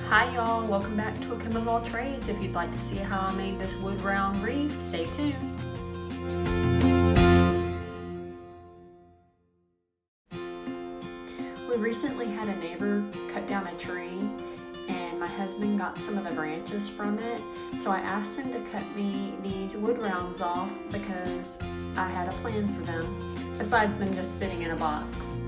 Hi y'all, welcome back to A Kim of All Trades. If you'd like to see how I made this wood round wreath, stay tuned. We recently had a neighbor cut down a tree and my husband got some of the branches from it. So I asked him to cut me these wood rounds off because I had a plan for them, besides them just sitting in a box.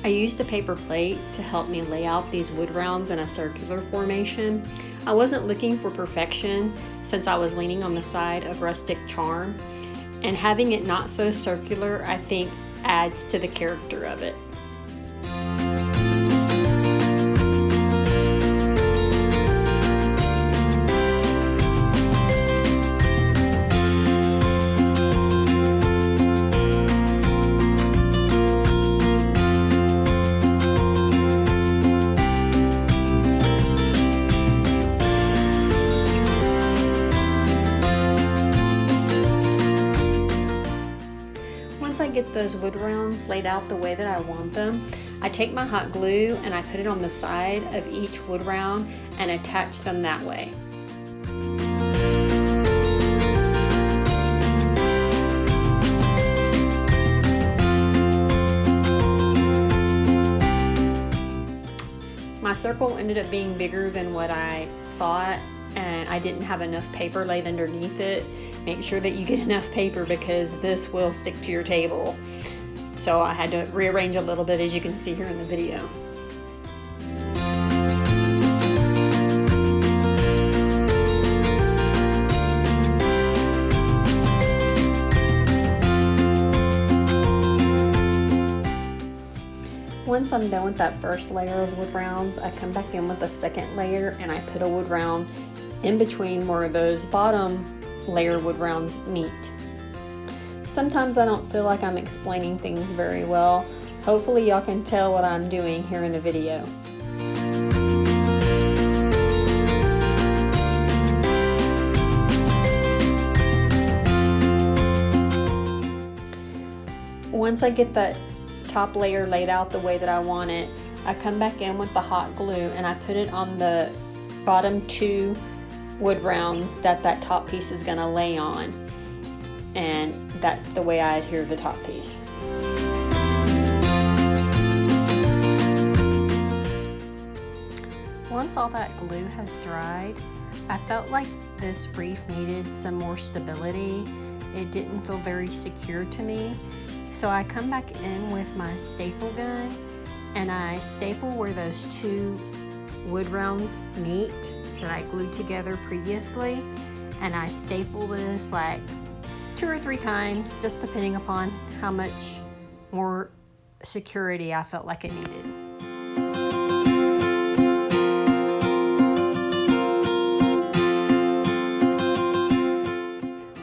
I used a paper plate to help me lay out these wood rounds in a circular formation. I wasn't looking for perfection since I was leaning on the side of rustic charm, and having it not so circular I think adds to the character of it. Once I get those wood rounds laid out the way that I want them, I take my hot glue and I put it on the side of each wood round and attach them that way. My circle ended up being bigger than what I thought, and I didn't have enough paper laid underneath it. Make sure that you get enough paper because this will stick to your table. So I had to rearrange a little bit, as you can see here in the video. Once I'm done with that first layer of wood rounds, I come back in with the second layer and I put a wood round in between where those bottom layer wood rounds meet. Sometimes I don't feel like I'm explaining things very well. Hopefully y'all can tell what I'm doing here in the video. Once I get that top layer laid out the way that I want it, I come back in with the hot glue and I put it on the bottom two wood rounds that top piece is going to lay on, and that's the way I adhere the top piece. Once all that glue has dried, I felt like this wreath needed some more stability. It didn't feel very secure to me, so I come back in with my staple gun and I staple where those two wood rounds meet that I glued together previously, and I staple this like 2 or 3 times, just depending upon how much more security I felt like it needed.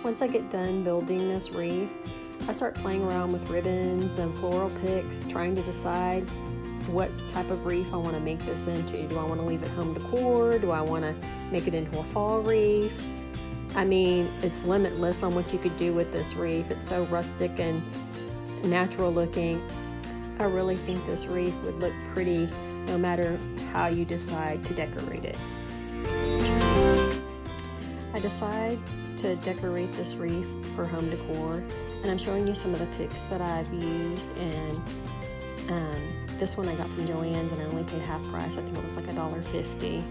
Once I get done building this wreath, I start playing around with ribbons and floral picks, trying to decide what type of wreath I want to make this into. Do I want to leave it home decor? Do I want to make it into a fall wreath? I mean, it's limitless on what you could do with this wreath. It's so rustic and natural looking. I really think this wreath would look pretty no matter how you decide to decorate it. I decide to decorate this wreath for home decor, and I'm showing you some of the picks that I've used, and this one I got from Joann's and I only paid half price. I think it was like $1.50.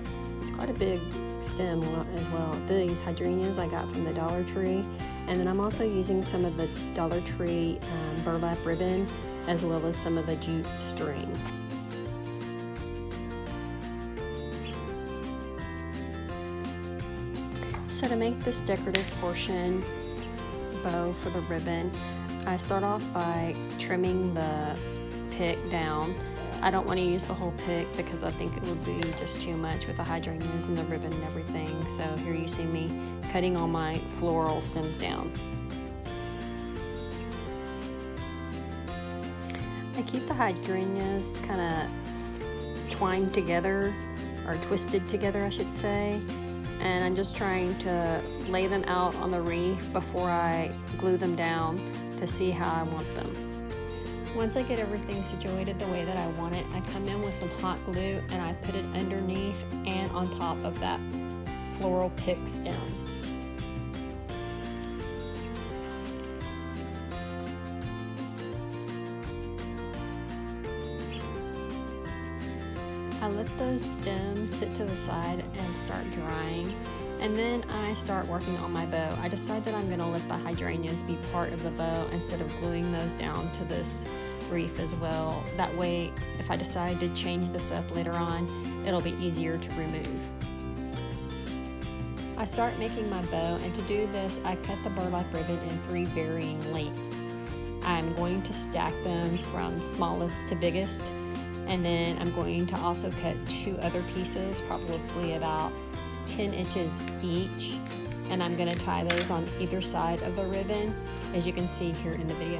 It's quite a big stem as well. These hydrangeas I got from the Dollar Tree, and then I'm also using some of the Dollar Tree burlap ribbon as well as some of the jute string. So to make this decorative portion bow for the ribbon, I start off by trimming the pick down. I don't want to use the whole pick because I think it would be just too much with the hydrangeas and the ribbon and everything. So here you see me cutting all my floral stems down. I keep the hydrangeas kind of twined together, or twisted together I should say, and I'm just trying to lay them out on the wreath before I glue them down to see how I want them. Once I get everything situated the way that I want it, I come in with some hot glue and I put it underneath and on top of that floral pick stem. I let those stems sit to the side and start drying, and then I start working on my bow. I decide that I'm going to let the hydrangeas be part of the bow instead of gluing those down to this wreath as well. That way, if I decide to change this up later on, it'll be easier to remove. I start making my bow, and to do this, I cut the burlap ribbon in 3 varying lengths. I'm going to stack them from smallest to biggest, and then I'm going to also cut 2 other pieces, probably about 10 inches each, and I'm going to tie those on either side of the ribbon, as you can see here in the video.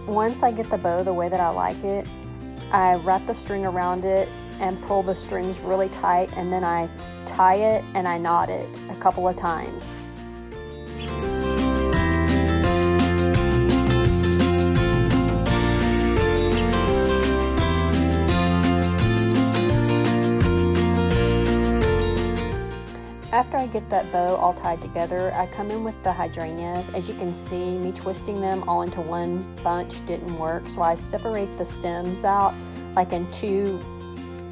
Once I get the bow the way that I like it, I wrap the string around it and pull the strings really tight, and then I tie it and I knot it a couple of times. After I get that bow all tied together, I come in with the hydrangeas. As you can see, me twisting them all into one bunch didn't work, so I separate the stems out like in 2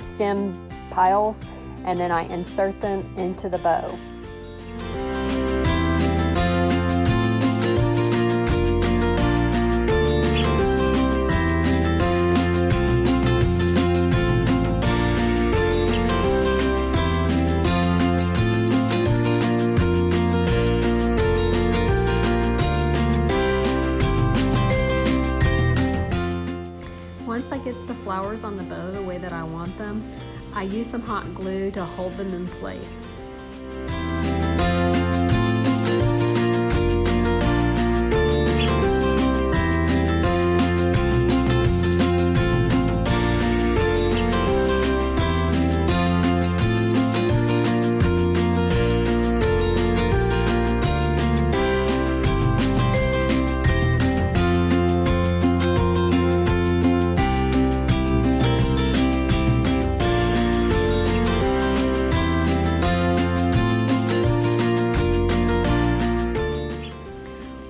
stem piles, and then I insert them into the bow. Once I get the flowers on the bow the way that I want them, I use some hot glue to hold them in place.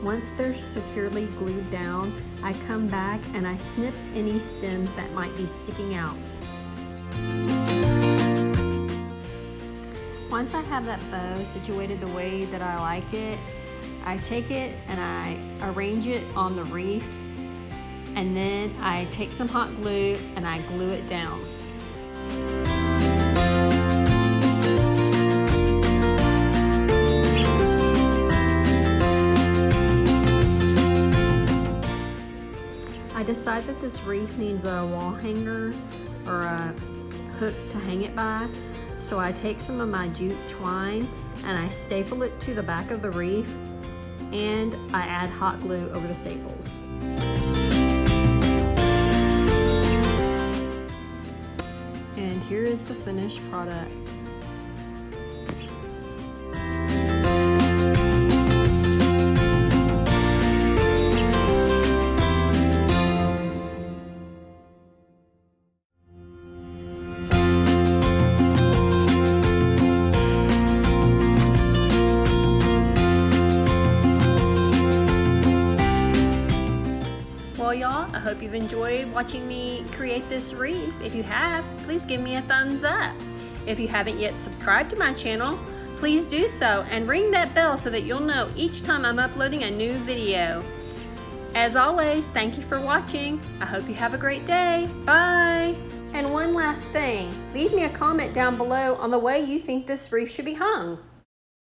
Once they're securely glued down, I come back and I snip any stems that might be sticking out. Once I have that bow situated the way that I like it, I take it and I arrange it on the wreath, and then I take some hot glue and I glue it down. I decide that this wreath needs a wall hanger or a hook to hang it by, so I take some of my jute twine and I staple it to the back of the wreath, and I add hot glue over the staples. And here is the finished product. Well, y'all, I hope you've enjoyed watching me create this wreath. If you have, please give me a thumbs up. If you haven't yet subscribed to my channel, please do so and ring that bell so that you'll know each time I'm uploading a new video. As always, thank you for watching. I hope you have a great day. Bye. leave me a comment down below on the way you think this wreath should be hung.